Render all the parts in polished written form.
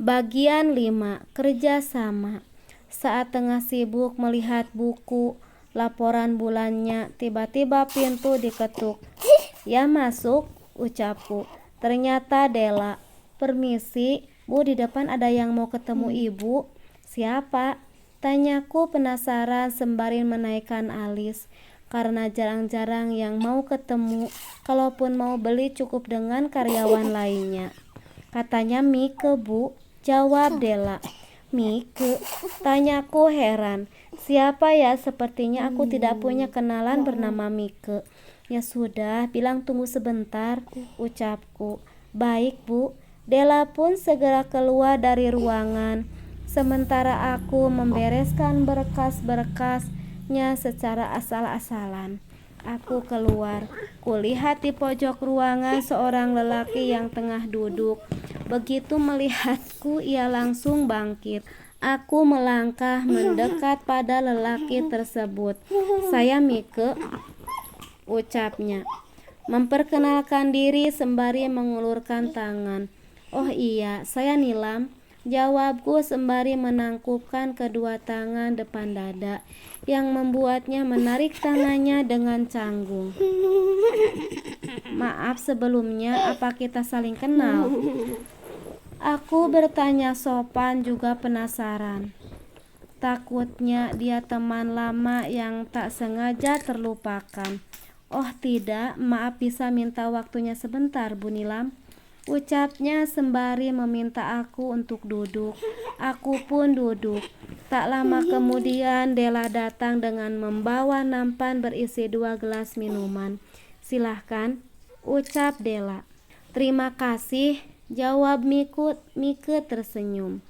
Bagian 5. Kerjasama. Saat tengah sibuk melihat buku laporan bulannya, tiba-tiba pintu diketuk. "Ya, masuk," ucapku. Ternyata Dela. "Permisi, Bu, di depan ada yang mau ketemu Ibu." "Siapa?" tanyaku penasaran sembari menaikkan alis. Karena jarang-jarang yang mau ketemu, kalaupun mau beli cukup dengan karyawan lainnya. "Katanya Mike, Bu," jawab Dela. "Mike?" tanyaku heran. "Siapa ya? Sepertinya aku tidak punya kenalan bernama Mike." "Ya sudah, bilang tunggu sebentar," ucapku. "Baik, Bu." Dela pun segera keluar dari ruangan, sementara aku membereskan berkas-berkasnya secara asal-asalan. Aku keluar. Kulihat di pojok ruangan seorang lelaki yang tengah duduk. Begitu melihatku, ia langsung bangkit. Aku melangkah mendekat pada lelaki tersebut. "Saya Mike," ucapnya. Memperkenalkan diri sembari mengulurkan tangan. "Oh iya, saya Nilam," jawabku sembari menangkupkan kedua tangan depan dada, yang membuatnya menarik tangannya dengan canggung. "Maaf sebelumnya, apa kita saling kenal?" aku bertanya sopan juga penasaran. Takutnya dia teman lama yang tak sengaja terlupakan. "Oh tidak, maaf, bisa minta waktunya sebentar, Bu Nilam?" ucapnya sembari meminta aku untuk duduk. Aku pun duduk. Tak lama kemudian Dela datang dengan membawa nampan berisi 2 gelas minuman. "Silahkan," ucap Dela. "Terima kasih," jawab Mike tersenyum.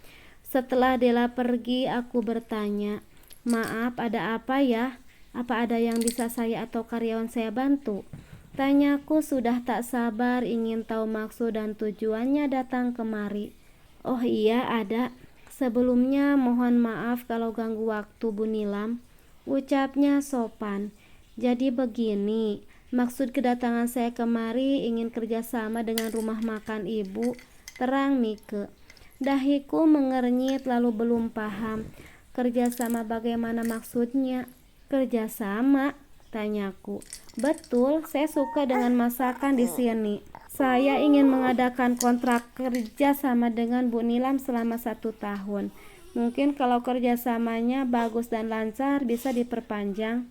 Setelah Dela pergi, aku bertanya, "Maaf, ada apa ya? Apa ada yang bisa saya atau karyawan saya bantu?" tanyaku sudah tak sabar ingin tahu maksud dan tujuannya datang kemari. "Oh iya, ada. Sebelumnya mohon maaf kalau ganggu waktu, Bu Nilam," ucapnya sopan. "Jadi begini, maksud kedatangan saya kemari ingin kerjasama dengan rumah makan Ibu," terang Mike. Dahiku mengernyit lalu belum paham. "Kerjasama bagaimana maksudnya?" "Kerjasama?" tanyaku. "Betul, saya suka dengan masakan di sini. Saya ingin mengadakan kontrak kerja sama dengan Bu Nilam selama 1 tahun. Mungkin kalau kerjasamanya bagus dan lancar bisa diperpanjang.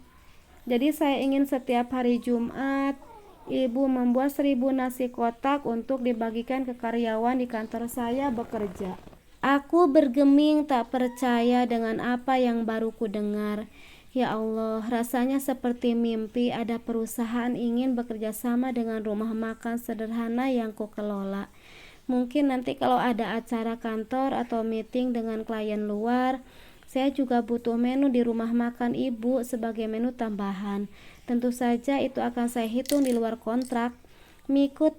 Jadi saya ingin setiap hari Jumat Ibu membuat 1.000 nasi kotak untuk dibagikan ke karyawan di kantor saya bekerja." Aku bergeming tak percaya dengan apa yang baru ku dengar. Ya Allah, rasanya seperti mimpi ada perusahaan ingin bekerja sama dengan rumah makan sederhana yang ku kelola. Mungkin nanti kalau ada acara kantor atau meeting dengan klien luar, saya juga butuh menu di rumah makan Ibu sebagai menu tambahan. Tentu saja itu akan saya hitung di luar kontrak. Mike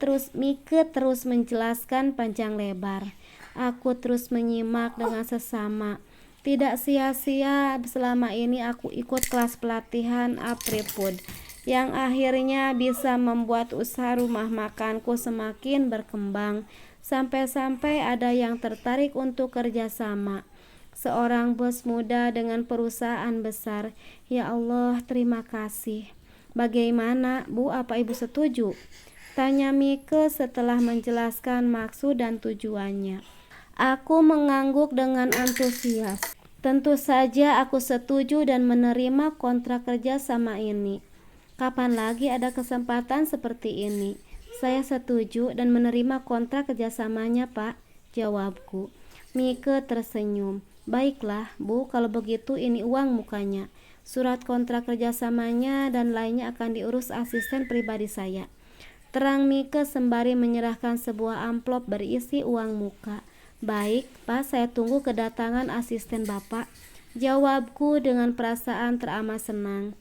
terus menjelaskan panjang lebar. Aku terus menyimak dengan sesama. Tidak sia-sia selama ini aku ikut kelas pelatihan Apri-Food, yang akhirnya bisa membuat usaha rumah makanku semakin berkembang. Sampai-sampai ada yang tertarik untuk kerjasama. Seorang bos muda dengan perusahaan besar. Ya Allah, terima kasih. "Bagaimana, Bu? Apa Ibu setuju?" tanya Mike setelah menjelaskan maksud dan tujuannya. Aku mengangguk dengan antusias. Tentu saja aku setuju dan menerima kontrak kerja sama ini. Kapan lagi ada kesempatan seperti ini? Saya setuju dan menerima kontrak kerjasamanya, Pak, jawabku. Mike tersenyum. "Baiklah, Bu, kalau begitu ini uang mukanya. Surat kontrak kerjasamanya dan lainnya akan diurus asisten pribadi saya," terang Mike sembari menyerahkan sebuah amplop berisi uang muka. "Baik, Pak, saya tunggu kedatangan asisten Bapak," jawabku dengan perasaan teramat senang.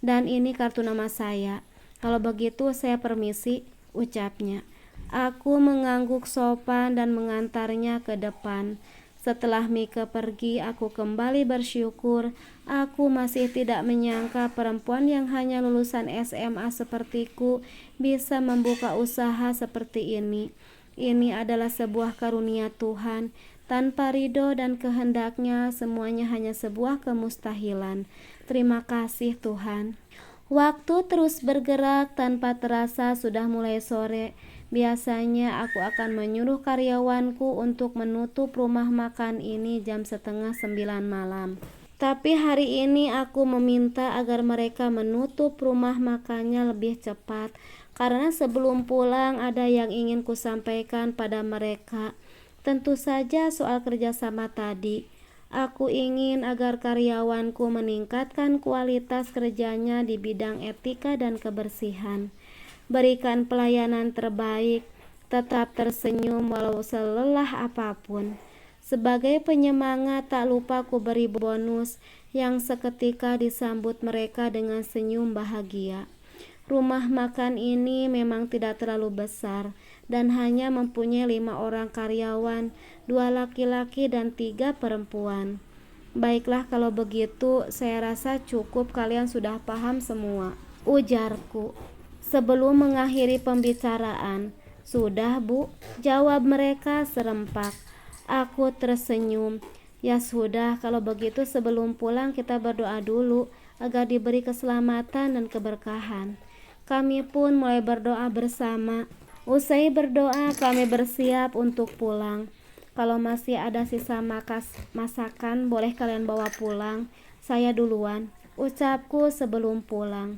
"Dan ini kartu nama saya. Kalau begitu saya permisi," ucapnya. Aku mengangguk sopan dan mengantarnya ke depan. Setelah Mike pergi, aku kembali bersyukur. Aku masih tidak menyangka perempuan yang hanya lulusan SMA sepertiku bisa membuka usaha seperti ini. Ini adalah sebuah karunia Tuhan. Tanpa ridho dan kehendaknya, semuanya hanya sebuah kemustahilan. Terima kasih Tuhan. Waktu terus bergerak, tanpa terasa sudah mulai sore. Biasanya aku akan menyuruh karyawanku untuk menutup rumah makan ini jam 8:30 malam. Tapi hari ini aku meminta agar mereka menutup rumah makannya lebih cepat, karena sebelum pulang ada yang ingin kusampaikan pada mereka. Tentu saja soal kerjasama tadi. Aku ingin agar karyawanku meningkatkan kualitas kerjanya di bidang etika dan kebersihan. Berikan pelayanan terbaik, tetap tersenyum walau selelah apapun. Sebagai penyemangat, tak lupa ku beri bonus yang seketika disambut mereka dengan senyum bahagia. Rumah makan ini memang tidak terlalu besar dan hanya mempunyai 5 orang karyawan, 2 laki-laki dan 3 perempuan. Baiklah, kalau begitu saya rasa cukup, kalian sudah paham semua, ujarku sebelum mengakhiri pembicaraan. Sudah Bu, jawab mereka serempak. Aku tersenyum. Ya sudah, kalau begitu sebelum pulang kita berdoa dulu agar diberi keselamatan dan keberkahan. Kami pun mulai berdoa bersama. Usai berdoa, kami bersiap untuk pulang. Kalau masih ada sisa masakan, boleh kalian bawa pulang. Saya duluan, ucapku sebelum pulang.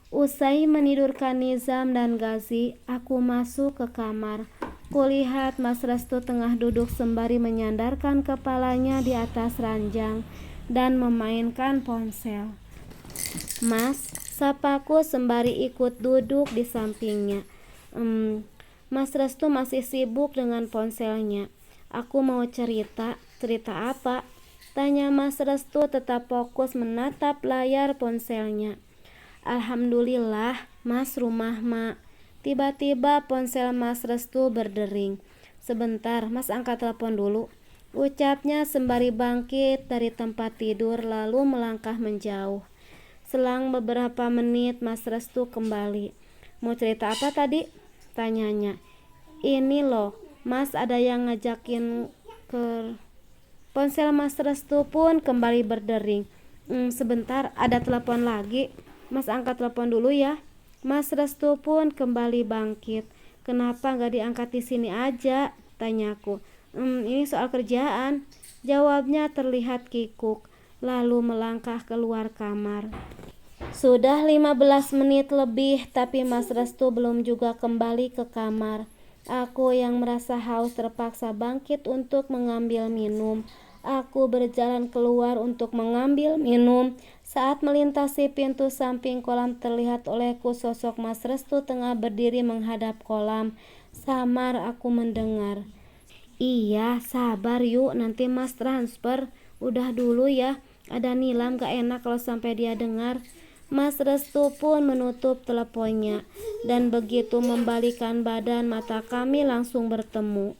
Usai menidurkan Nizam dan Gazi, aku masuk ke kamar. Kulihat Mas Restu tengah duduk sembari menyandarkan kepalanya di atas ranjang dan memainkan ponsel. Mas, sapaku sembari ikut duduk di sampingnya. Mas Restu masih sibuk dengan ponselnya. Aku mau cerita. Cerita apa? Tanya Mas Restu tetap fokus menatap layar ponselnya. Alhamdulillah, Mas, rumah mak. Tiba-tiba ponsel Mas Restu berdering. Sebentar, Mas angkat telepon dulu, ucapnya sembari bangkit dari tempat tidur lalu melangkah menjauh. Selang beberapa menit Mas Restu kembali. Mau cerita apa tadi? Tanyanya. Ini loh, Mas, ada yang ngajakin ke... Ponsel Mas Restu pun kembali berdering. Sebentar, ada telepon lagi. Mas angkat telepon dulu ya. Mas Restu pun kembali bangkit. Kenapa gak diangkat di sini aja? Tanyaku. Ini soal kerjaan. Jawabnya terlihat kikuk, lalu melangkah keluar kamar. Sudah 15 menit lebih, tapi Mas Restu belum juga kembali ke kamar. Aku yang merasa haus terpaksa bangkit untuk mengambil minum. Aku berjalan keluar untuk mengambil minum. Saat melintasi pintu samping kolam, terlihat olehku sosok Mas Restu tengah berdiri menghadap kolam. Samar aku mendengar. Iya, sabar yuk, nanti Mas transfer. Udah dulu ya, ada Nilam, gak enak kalau sampai dia dengar. Mas Restu pun menutup teleponnya, dan begitu membalikkan badan, mata kami langsung bertemu.